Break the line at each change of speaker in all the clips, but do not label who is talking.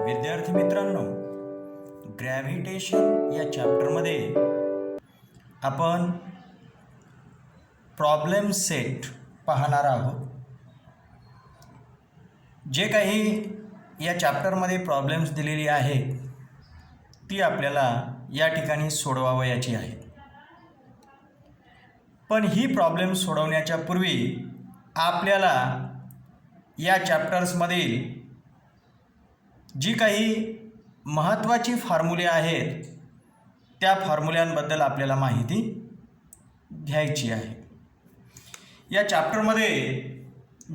विद्यार्थी मित्रांनो, ग्रॅव्हिटेशन या चॅप्टरमध्ये आपण प्रॉब्लेम सेट पाहणार आहोत. जे काही या चॅप्टरमध्ये प्रॉब्लेम्स दिलेली आहेत ती आपल्याला या ठिकाणी सोडवावयाची आहे. पण ही प्रॉब्लेम सोडवण्याच्या पूर्वी आपल्याला या चॅप्टर्समधील जी काही महत्त्वाची फॉर्म्युले आहेत त्या फॉर्म्युल्यांबद्दल आपल्याला माहिती घ्यायची आहे. या चॅप्टरमध्ये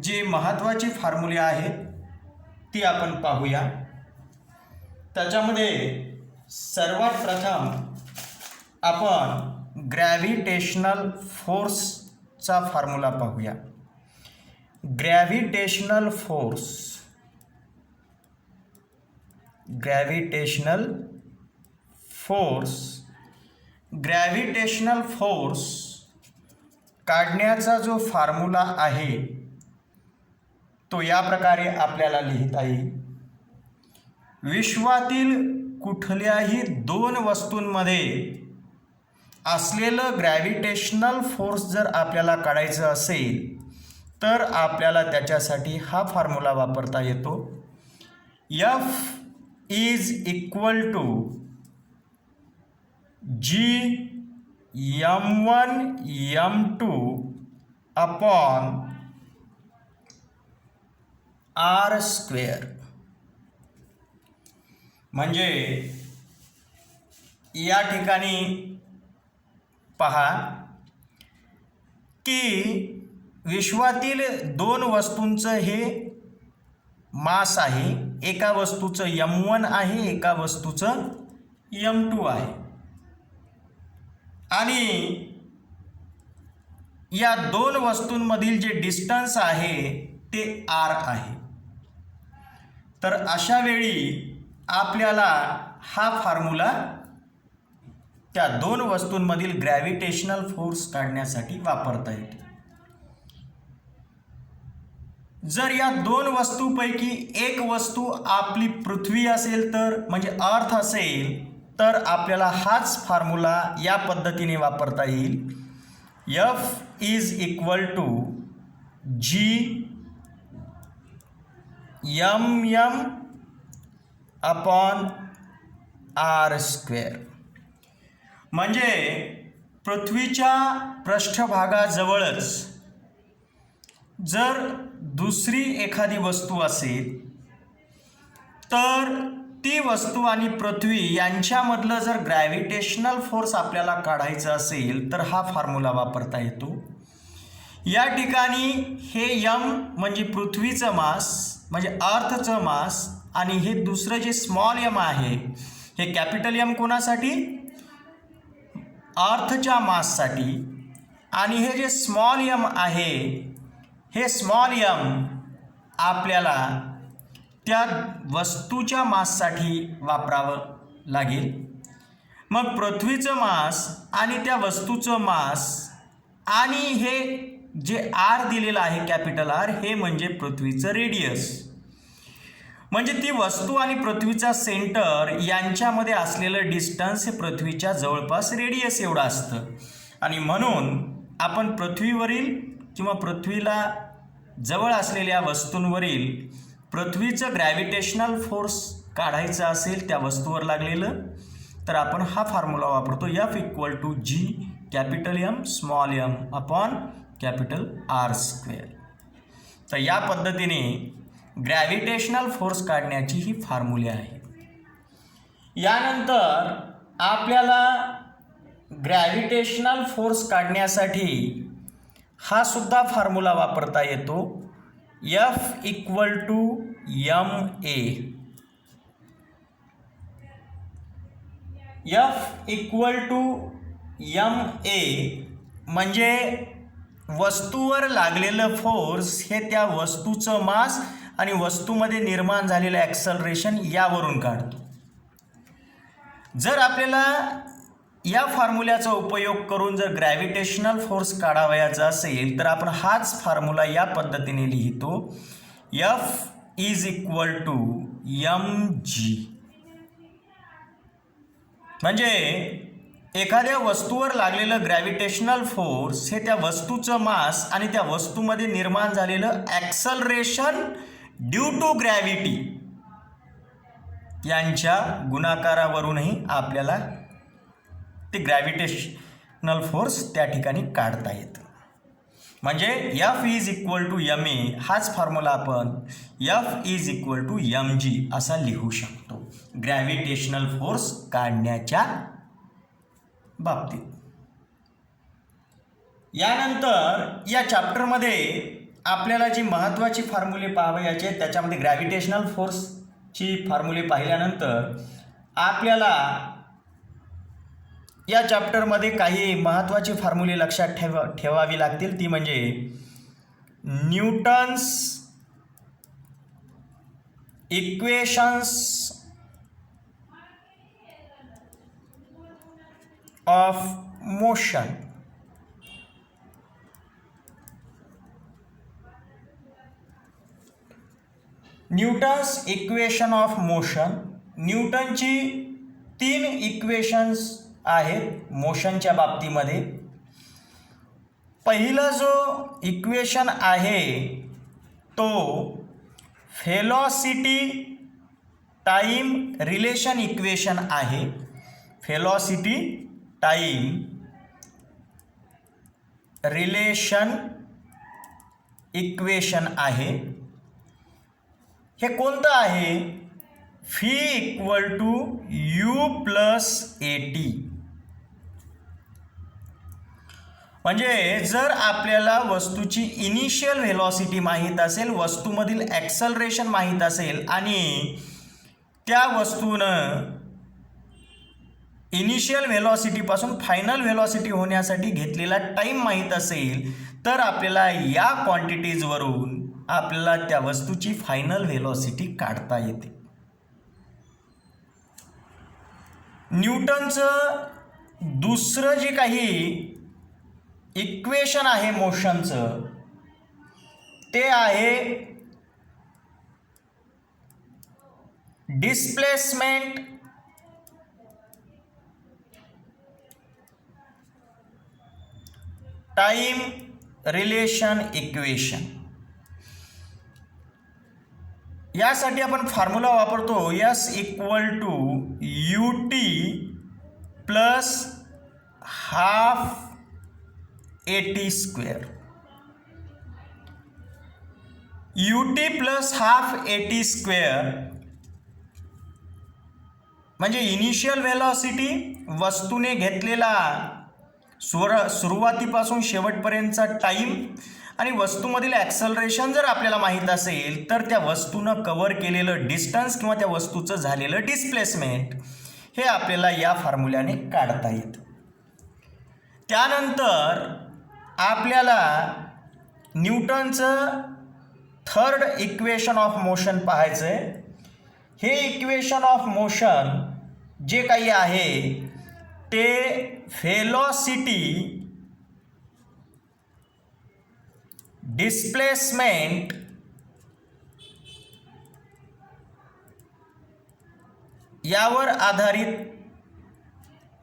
जी महत्त्वाची फॉर्म्युले आहेत ती आपण पाहूया. त्याच्यामध्ये सर्वात प्रथम आपण ग्रॅव्हिटेशनल फोर्सचा फॉर्म्युला पाहूया. ग्रॅव्हिटेशनल फोर्स काढण्याचा जो फॉर्म्युला आहे तो या प्रकारे आपल्याला लिहिता येईल. विश्वातील कुठल्याही दोन वस्तूंमध्ये असलेलं ग्रॅव्हिटेशनल फोर्स जर आपल्याला काढायचं असेल तर आपल्याला त्याच्यासाठी हा फॉर्म्युला वापरता येतो. F is equal to G m1 m2 upon r square. म्हणजे या ठिकाणी पहा की विश्वातील दोन वस्तूंचं हे मास आहे. एका वस्तूचं m1 आहे, एका वस्तूचं m2 आहे आणि या दोन वस्तूंमधील जे डिस्टन्स आहे ते r आहे. तर अशा वेळी आपल्याला हा फॉर्म्युला त्या दोन वस्तूंमधील ग्रॅव्हिटेशनल फोर्स काढण्यासाठी वापरता येतो. जर या दोन वस्तूपैकी एक वस्तू आपली पृथ्वी असेल तर म्हणजे अर्थ असेल तर आपल्याला हाच फॉर्म्युला या पद्धतीने वापरता येईल. F is equal to G mm upon r square. म्हणजे पृथ्वीच्या पृष्ठभागाजवळच जर दुसरी एखादी वस्तू असेल तर ती वस्तू आणि पृथ्वी यांच्यामधलं जर ग्रॅव्हिटेशनल फोर्स आपल्याला काढायचा असेल तर हा फॉर्म्युला वापरता येतो. या ठिकाणी हे m म्हणजे पृथ्वीचं मास म्हणजे अर्थचं मास आणि हे दुसरं जे स्मॉल m आहे हे कॅपिटल M कोणासाठी? अर्थच्या माससाठी. आणि हे जे स्मॉल m आहे हे स्मॉल m आपल्याला त्या वस्तूच्या माससाठी वापरावं लागेल. मग पृथ्वीचं मास आणि त्या वस्तूचं मास आणि हे जे r दिलेलं आहे कॅपिटल R हे म्हणजे पृथ्वीचं रेडियस. म्हणजे ती वस्तू आणि पृथ्वीचा सेंटर यांच्यामध्ये असलेलं डिस्टन्स हे पृथ्वीच्या जवळपास रेडियस एवढं असतं. आणि म्हणून आपण पृथ्वीवरील किंवा पृथ्वीला जवळ असलेल्या वस्तूंवरील पृथ्वीचं ग्रॅव्हिटेशनल फोर्स काढायचं असेल त्या वस्तूवर लागलेलं तर आपण हा फॉर्म्युला वापरतो. F equal to G capital M small m upon capital R square. तर या पद्धतीने ग्रॅव्हिटेशनल फोर्स काढण्याची ही फॉर्म्युले आहे. यानंतर आपल्याला ग्रॅव्हिटेशनल फोर्स काढण्यासाठी हा सुद्धा फॉर्म्युला वापरता येतो. F equal to ma. F equal to ma म्हणजे वस्तूवर लागलेलं फोर्स हे त्या वस्तूचं मास आणि वस्तूमध्ये निर्माण झालेलं ॲक्सलरेशन यावरून काढतो. जर आपल्याला या फॉर्म्युल्याचा उपयोग करून जर ग्रॅव्हिटेशनल फोर्स काढावयाचा असेल तर आपण हाच फॉर्म्युला या पद्धतीने लिहितो. F is equal to mg. म्हणजे एखाद्या वस्तूवर लागलेलं ग्रॅव्हिटेशनल फोर्स हे त्या वस्तूचं मास आणि त्या वस्तूमध्ये निर्माण झालेलं ॲक्सलरेशन ड्यू टू ग्रॅव्हिटी यांच्या गुणाकारावरूनही आपल्याला ते ग्रॅव्हिटेशनल फोर्स त्या ठिकाणी काढता येतं. म्हणजे F is equal to ma हाच फॉर्म्युला आपण F is equal to mg असा लिहू शकतो ग्रॅव्हिटेशनल फोर्स काढण्याच्या बाबतीत. यानंतर या चॅप्टरमध्ये आपल्याला जी महत्त्वाची फॉर्म्युले पाहावयाचे आहेत त्याच्यामध्ये ग्रॅव्हिटेशनल फोर्सची फॉर्म्युले पाहिल्यानंतर आपल्याला या चॅप्टरमध्ये काही महत्त्वाची फॉर्म्युले लक्षात ठेवावी लागतील. ती म्हणजे Newton's equations of motion. Newton's equation of motion. न्यूटनची 3 इक्वेशन्स आहेत मोशनच्या बाबतीमध्ये. पहिला जो इक्वेशन आहे तो व्हेलॉसिटी टाइम रिलेशन इक्वेशन आहे. व्हेलॉसिटी टाइम रिलेशन इक्वेशन आहे. हे कोणतं आहे? v equal to u plus at. म्हणजे जर आपल्याला वस्तूची इनिशियल व्हेलॉसिटी माहीत असेल, वस्तूमधील ॲक्सलरेशन माहीत असेल आणि त्या वस्तूनं इनिशियल व्हेलॉसिटीपासून फायनल व्हेलॉसिटी होण्यासाठी घेतलेला टाईम माहीत असेल तर आपल्याला या क्वांटिटीजवरून आपल्याला त्या वस्तूची फायनल व्हेलॉसिटी काढता येते. न्यूटनचं दुसरं जे काही इक्वेशन आहे मोशनचं ते आहे डिस्प्लेसमेंट टाइम रिलेशन इक्वेशन. यासाठी आपण फॉर्म्युला वापरतो S equal to ut plus half at square. ut plus half at square म्हणजे इनिशियल व्हेलॉसिटी, वस्तूने घेतलेला सुरुवातीपासून शेवटपर्यंतचा टाईम आणि वस्तूमधील ॲक्सलरेशन जर आपल्याला माहीत असेल तर त्या वस्तूनं कव्हर केलेलं डिस्टन्स किंवा त्या वस्तूचं झालेलं डिस्प्लेसमेंट हे आपल्याला या फॉर्म्युल्याने काढता येतं. त्यानंतर आपल्याला न्यूटनचं थर्ड इक्वेशन ऑफ मोशन पाहायचं आहे. हे इक्वेशन ऑफ मोशन जे काही आहे ते व्हेलॉसिटी डिस्प्लेसमेंट यावर आधारित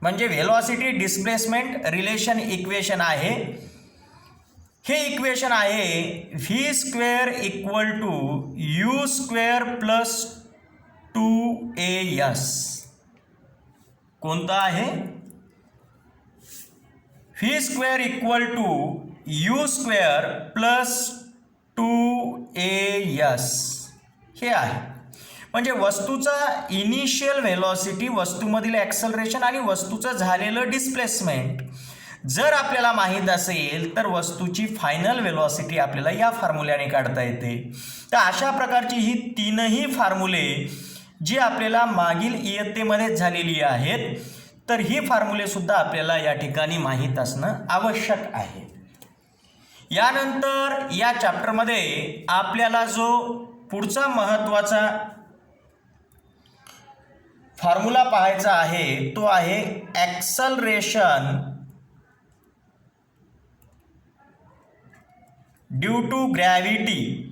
म्हणजे व्हेलॉसिटी डिस्प्लेसमेंट रिलेशन इक्वेशन आहे. हे इक्वेशन आहे v square equal to u square plus 2as. कोणतं आहे? v square equal to u square plus 2as हे आहे. म्हणजे वस्तूचा इनिशियल व्हेलॉसिटी, वस्तूमधील ॲक्सलरेशन आणि वस्तूचं झालेलं डिस्प्लेसमेंट जर आपल्याला माहीत असेल तर वस्तूची फायनल व्हेलॉसिटी आपल्याला या फॉर्म्युल्याने काढता येते. तर अशा प्रकारची ही तीनही फॉर्म्युले जी आपल्याला मागील इयत्तेमध्येच झालेली आहेत तर ही फॉर्म्युलेसुद्धा आपल्याला या ठिकाणी माहीत असणं आवश्यक आहे. यानंतर या चॅप्टरमध्ये आपल्याला जो पुढचा महत्त्वाचा फॉर्म्युला पाहायचा आहे तो आहे ॲक्सलरेशन ड्यू टू ग्रॅव्हिटी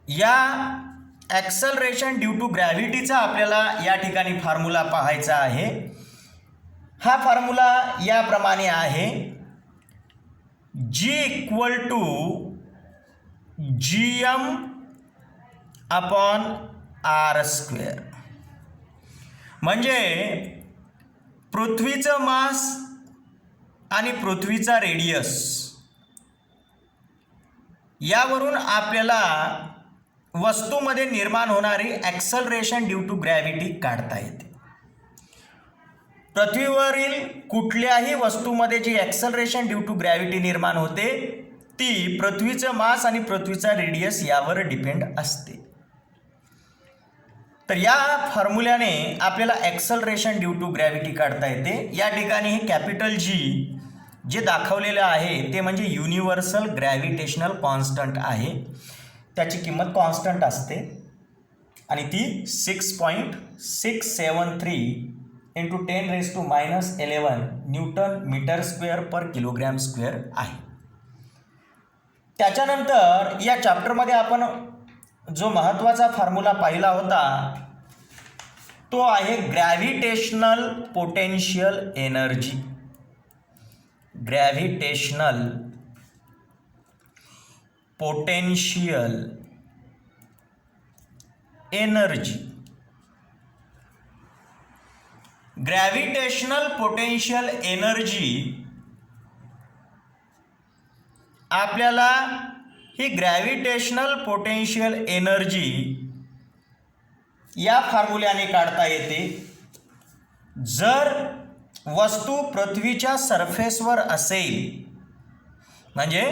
या ॲक्सलरेशन ड्यू टू ग्रॅव्हिटीचा आपल्याला या ठिकाणी फॉर्म्युला पाहायचा आहे. हा फॉर्म्युला याप्रमाणे आहे, G equal to GM upon R square. म्हणजे पृथ्वीचं मास आणि पृथ्वीचा रेडियस यावरून आपल्याला वस्तूमध्ये निर्माण होणारी ॲक्सलरेशन ड्यू टू ग्रॅव्हिटी काढता येते. पृथ्वीवरील कुठल्याही वस्तूमध्ये जी ॲक्सलरेशन ड्यू टू ग्रॅव्हिटी निर्माण होते ती पृथ्वीचं मास आणि पृथ्वीचा रेडियस यावर डिपेंड असते. तर या फॉर्म्युल्याने आपल्याला ॲक्सलरेशन ड्यू टू ग्रॅव्हिटी काढता येते. या ठिकाणी हे कॅपिटल जी जे दाखवलेलं आहे ते म्हणजे युनिव्हर्सल ग्रॅव्हिटेशनल कॉन्स्टंट आहे. त्याची किंमत कॉन्स्टंट असते आणि ती 6.673 इंटू 10⁻⁻11 न्यूटन मीटर स्क्वेअर पर किलोग्रॅम स्क्वेअर आहे. त्याच्यानंतर या चॅप्टरमध्ये आपण जो महत्त्वाचा फॉर्म्युला पाहिला होता तो आहे gravitational potential energy. Gravitational potential energy. Gravitational potential energy आपल्याला ही ग्रॅव्हिटेशनल पोटेन्शियल एनर्जी या फॉर्म्युल्याने काढता येते. जर वस्तू पृथ्वीच्या सरफेसवर असेल म्हणजे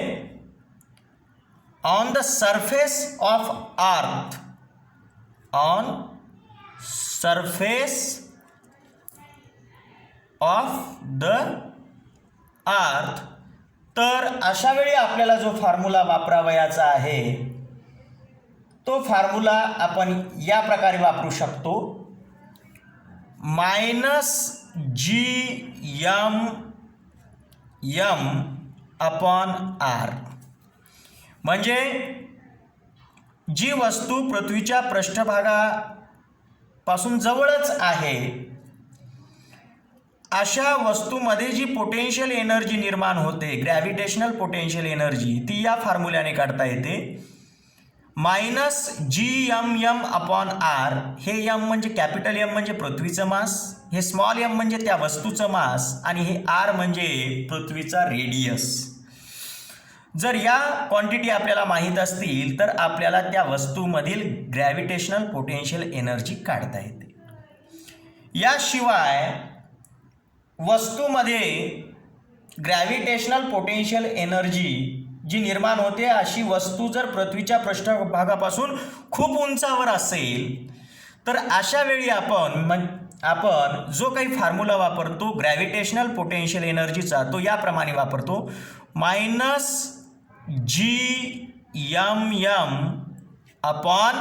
on the surface of earth, on surface of the earth, तर अशा वेळी आपल्याला जो फॉर्म्युला वापरावयाचा आहे तो फॉर्म्युला आपण या प्रकारे वापरू शकतो, -GM अपॉन आर. म्हणजे जी वस्तू पृथ्वीच्या पृष्ठभागापासून जवळच आहे अशा वस्तूमध्ये जी पोटेन्शियल एनर्जी निर्माण होते, ग्रॅव्हिटेशनल पोटेन्शियल एनर्जी, ती या फॉर्म्युल्याने काढता येते. -GM upon R. हे M म्हणजे कॅपिटल M म्हणजे पृथ्वीचं मास, हे स्मॉल m म्हणजे त्या वस्तूचं मास आणि हे R म्हणजे पृथ्वीचा रेडियस. जर या क्वांटिटी आपल्याला माहीत असतील तर आपल्याला त्या वस्तूमधील ग्रॅव्हिटेशनल पोटेन्शियल एनर्जी काढता येते. याशिवाय वस्तूमध्ये ग्रॅव्हिटेशनल पोटेन्शियल एनर्जी जी निर्माण होते अशी वस्तू जर पृथ्वीच्या पृष्ठभागापासून खूप उंचावर असेल तर अशा वेळी आपण जो काही फॉर्म्युला वापरतो ग्रॅव्हिटेशनल पोटेन्शियल एनर्जीचा तो याप्रमाणे वापरतो, -GM अपॉन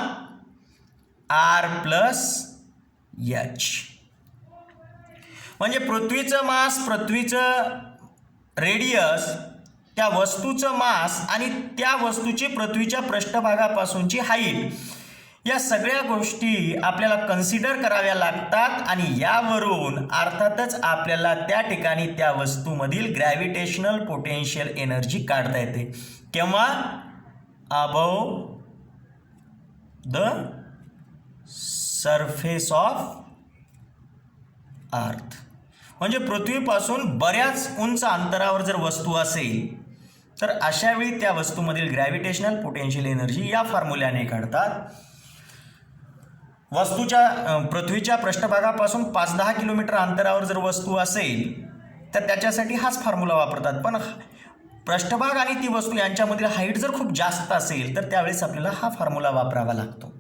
R+H. म्हणजे पृथ्वीचं मास, पृथ्वीचं रेडियस, त्या वस्तूचं मास आणि त्या वस्तूची पृथ्वीच्या पृष्ठभागापासूनची हाईट, या सगळ्या गोष्टी आपल्याला कन्सिडर कराव्या लागतात आणि यावरून अर्थातच आपल्याला त्या ठिकाणी त्या वस्तूमधील ग्रॅव्हिटेशनल पोटेन्शियल एनर्जी काढता येते. केव्हा? Above the surface of earth. म्हणजे पृथ्वीपासून बऱ्याच उंच अंतरावर जर वस्तू असेल तर अशा वेळी त्या वस्तूमधील ग्रॅव्हिटेशनल पोटेन्शियल एनर्जी या फॉर्म्युल्याने काढतात. पृथ्वीच्या पृष्ठभागापासून 5-10 किलोमीटर अंतरावर जर वस्तू असेल तर त्याच्यासाठी हाच फॉर्म्युला वापरतात. पण पृष्ठभाग आणि ती वस्तू यांच्यामधील हाईट जर खूप जास्त असेल तर त्यावेळेस आपल्याला हा फॉर्म्युला वापरावा लागतो.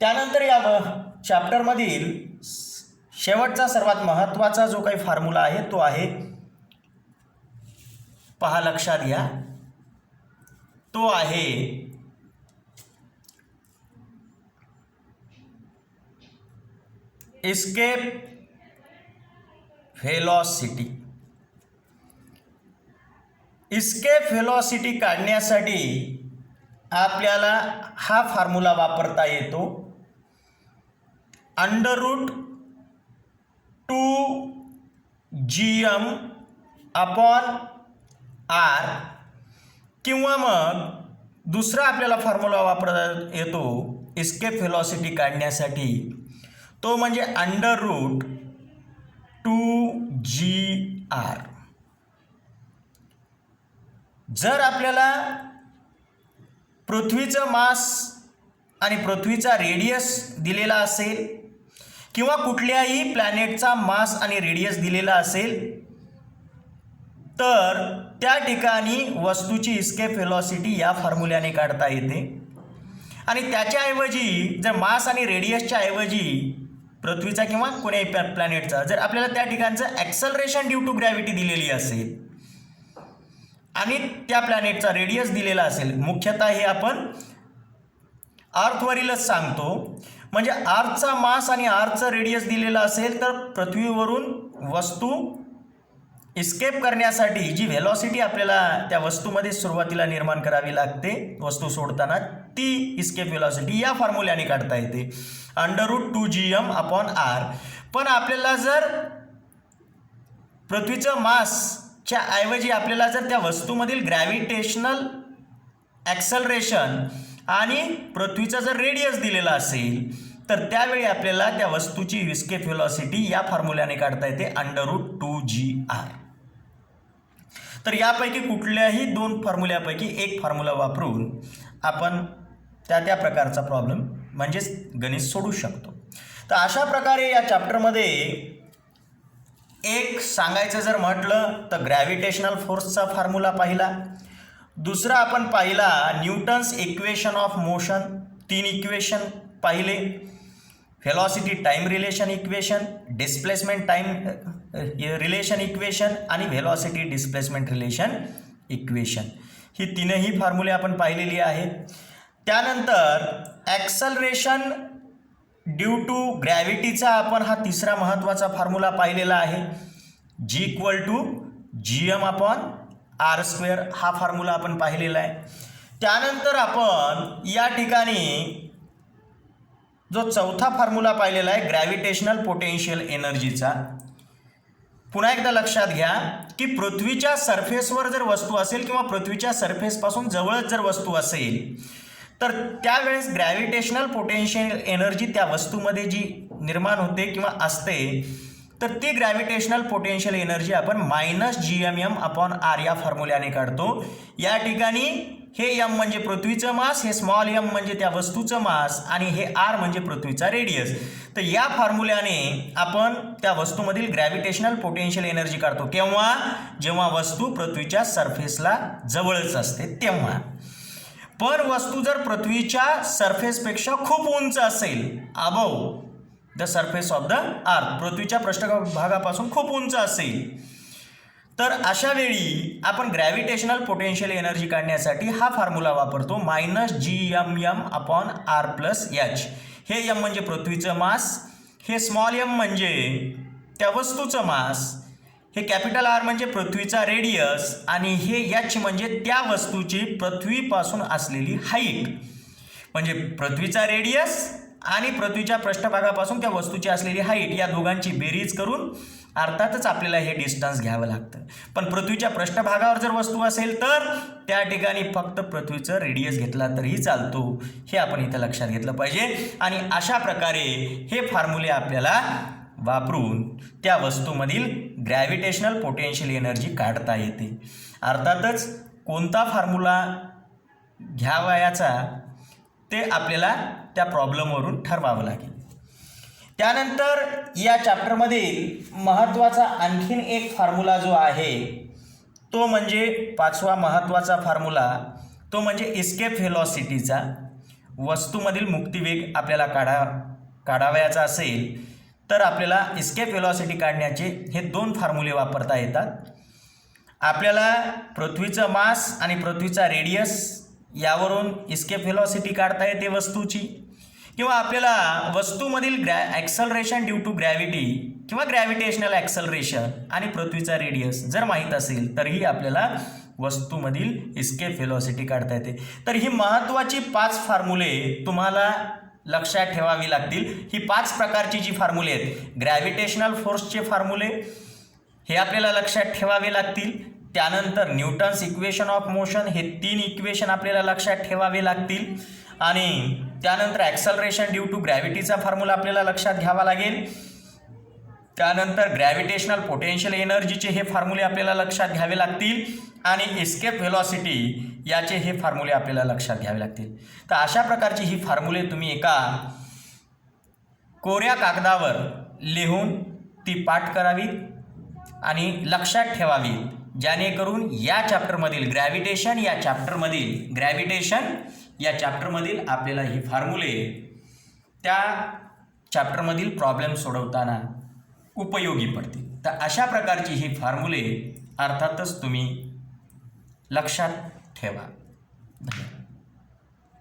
त्यानंतर या चॅप्टरमधील शेवटचा सर्वात महत्त्वाचा जो काही फॉर्म्युला आहे तो आहे, पहा लक्षात घ्या, तो आहे एस्केप व्हेलॉसिटी. एस्केप व्हेलॉसिटी काढण्यासाठी आपल्याला हा फॉर्म्युला वापरता येतो √2gm/r किंवा मग दुसरा आपल्याला फॉर्म्युला वापरता येतो इस्केप व्हेलॉसिटी काढण्यासाठी, तो म्हणजे √2gr. जर आपल्याला पृथ्वीचं मास आणि पृथ्वीचा रेडियस दिलेला असेल किंवा कुठल्याही प्लॅनेटचा मास आणि रेडियस दिलेला असेल तर त्या ठिकाणी वस्तूची इस्केप व्हेलॉसिटी या फॉर्म्युल्याने काढता येते. आणि त्याच्याऐवजी जर मास आणि रेडियसच्या ऐवजी पृथ्वीचा किंवा कोणत्याही प्लॅनेटचा जर आपल्याला त्या ठिकाणचं ॲक्सलरेशन ड्यू टू ग्रॅव्हिटी दिलेली असेल आणि त्या प्लॅनेटचा रेडियस दिलेला असेल, मुख्यतः हे आपण अर्थवरीलच सांगतो, म्हणजे अर्थचा मास आणि अर्थचं रेडियस दिलेला असेल तर पृथ्वीवरून वस्तू इस्केप करण्यासाठी जी व्हेलॉसिटी आपल्याला त्या वस्तूमध्ये सुरुवातीला निर्माण करावी लागते वस्तू सोडताना, ती इस्केप व्हेलॉसिटी या फॉर्म्युल्याने काढता येते √2gm/r. पण आपल्याला जर पृथ्वीचं मासच्या ऐवजी आपल्याला जर त्या वस्तूमधील ग्रॅव्हिटेशनल ॲक्सलरेशन आणि पृथ्वीचा जर रेडियस दिलेला असेल तर त्यावेळी आपल्याला त्या वस्तूची इस्केप व्हेलॉसिटी या फॉर्म्युल्याने काढता येते √2gr. तर यापैकी कुठल्याही दोन फॉर्म्युल्यापैकी एक फॉर्म्युला वापरून आपण त्या प्रकारचा प्रॉब्लेम म्हणजेच गणित सोडू शकतो. तर अशा प्रकारे या चॅप्टरमध्ये एक सांगायचं जर म्हटलं तर ग्रॅव्हिटेशनल फोर्सचा फॉर्म्युला पाहिला, दुसरा आपण पाहिला Newton's equation of motion, 3 equation पाहिले, velocity time relation equation, displacement time relation equation आणि व्हेलॉसिटी डिस्प्लेसमेंट रिलेशन इक्वेशन, ही तीनही फॉर्म्युले आपण पाहिलेली आहेत. त्यानंतर ॲक्सलरेशन ड्यू टू ग्रॅव्हिटीचा आपण हा तिसरा महत्त्वाचा फॉर्म्युला पाहिलेला आहे, G=gm/r², हा फॉर्म्युला आपण पाहिलेला आहे. त्यानंतर आपण या ठिकाणी जो चौथा फॉर्म्युला पाहिलेला आहे ग्रॅव्हिटेशनल पोटेन्शियल एनर्जीचा. पुन्हा एकदा लक्षात घ्या की पृथ्वीच्या सरफेसवर जर वस्तू असेल किंवा पृथ्वीच्या सरफेसपासून जवळच जर वस्तू असेल तर त्यावेळेस ग्रॅव्हिटेशनल पोटेन्शियल एनर्जी त्या वस्तूमध्ये जी निर्माण होते किंवा असते तर ती ग्रॅव्हिटेशनल पोटेन्शियल एनर्जी आपण -gmm/r या फॉर्म्युल्याने काढतो. या ठिकाणी हे m म्हणजे पृथ्वीचं मास, हे स्मॉल m म्हणजे त्या वस्तूचं मास आणि हे r म्हणजे पृथ्वीचा रेडियस. तर या फॉर्म्युल्याने आपण त्या वस्तूमधील ग्रॅव्हिटेशनल पोटेन्शियल एनर्जी काढतो. केव्हा? जेव्हा वस्तू पृथ्वीच्या सरफेसला जवळच असते तेव्हा. पण वस्तू जर पृथ्वीच्या सरफेसपेक्षा खूप उंच असेल, above the surface of the earth, पृथ्वीच्या पृष्ठभागापासून खूप उंच असेल, तर अशा वेळी आपण ग्रॅव्हिटेशनल पोटेन्शियल एनर्जी काढण्यासाठी हा फॉर्म्युला वापरतो -gmm/r+h. हे m म्हणजे पृथ्वीचं मास, हे स्मॉल m म्हणजे त्या वस्तूचं मास, हे कॅपिटल R म्हणजे पृथ्वीचा रेडियस आणि हे h म्हणजे त्या वस्तूची पृथ्वीपासून असलेली हाईट. म्हणजे पृथ्वीचा रेडियस आणि पृथ्वीच्या पृष्ठभागापासून त्या वस्तूची असलेली हाईट या दोघांची बेरीज करून अर्थातच आपल्याला हे डिस्टन्स घ्यावं लागतं. पण पृथ्वीच्या पृष्ठभागावर जर वस्तू असेल तर त्या ठिकाणी फक्त पृथ्वीचं रेडियस घेतला तरीही चालतो, हे आपण इथं लक्षात घेतलं पाहिजे. आणि अशा प्रकारे हे फॉर्म्युले आपल्याला वापरून त्या वस्तूमधील ग्रॅव्हिटेशनल पोटेन्शियल एनर्जी काढता येते. अर्थातच कोणता फॉर्म्युला घ्यावयाचा ते आपल्याला त्या प्रॉब्लेमवरून ठरवावं लागेल. त्यानंतर या चॅप्टरमधील महत्त्वाचा आणखीन एक फॉर्म्युला जो आहे तो म्हणजे पाचवा महत्त्वाचा फॉर्म्युला, तो म्हणजे इस्केप व्हेलॉसिटीचा. वस्तूमधील मुक्तिवेग आपल्याला काढावयाचा असेल तर आपल्याला इस्केप व्हेलॉसिटी काढण्याचे हे दोन फॉर्म्युले वापरता येतात. आपल्याला पृथ्वीचं मास आणि पृथ्वीचा रेडियस यावरून इस्केप व्हेलॉसिटी काढता येते वस्तूची, किंवा आपल्याला वस्तूमधील ॲक्सलरेशन ड्यू टू ग्रॅव्हिटी किंवा ग्रॅव्हिटेशनल ॲक्सलरेशन आणि पृथ्वीचा रेडियस जर माहीत असेल तरीही आपल्याला वस्तूमधील इस्केप व्हेलॉसिटी काढता येते. तर ही महत्त्वाची 5 फॉर्म्युले तुम्हाला लक्षात ठेवावी लागतील. ही 5 प्रकारची जी फॉर्म्युले आहेत, ग्रॅव्हिटेशनल फोर्सचे फॉर्म्युले हे आपल्याला लक्षात ठेवावे लागतील. त्यानंतर न्यूटन्स इक्वेशन ऑफ मोशन हे 3 इक्वेशन आपल्याला लक्षात ठेवावे लागतील. आणि त्यानंतर ॲक्सलरेशन ड्यू टू ग्रॅव्हिटीचा फॉर्म्युला आपल्याला लक्षात घ्यावा लागेल. त्यानंतर ग्रॅव्हिटेशनल पोटेन्शियल एनर्जीचे हे फॉर्म्युले आपल्याला लक्षात घ्यावे लागतील. आणि इस्केप व्हेलॉसिटी याचे हे फॉर्म्युले आपल्याला लक्षात घ्यावे लागतील. तर अशा प्रकारची ही फॉर्म्युले तुम्ही एका कोऱ्या कागदावर लिहून ती पाठ करावी आणि लक्षात ठेवावी, जेणेकरून या चॅप्टरमधील ग्रॅव्हिटेशन या चॅप्टरमधील आपल्याला ही फॉर्म्युले त्या चॅप्टरमधील प्रॉब्लेम सोडवताना उपयोगी पडतील. तर अशा प्रकारची ही फॉर्म्युले अर्थातच तुम्ही लक्षात ठेवा. धन्यवाद.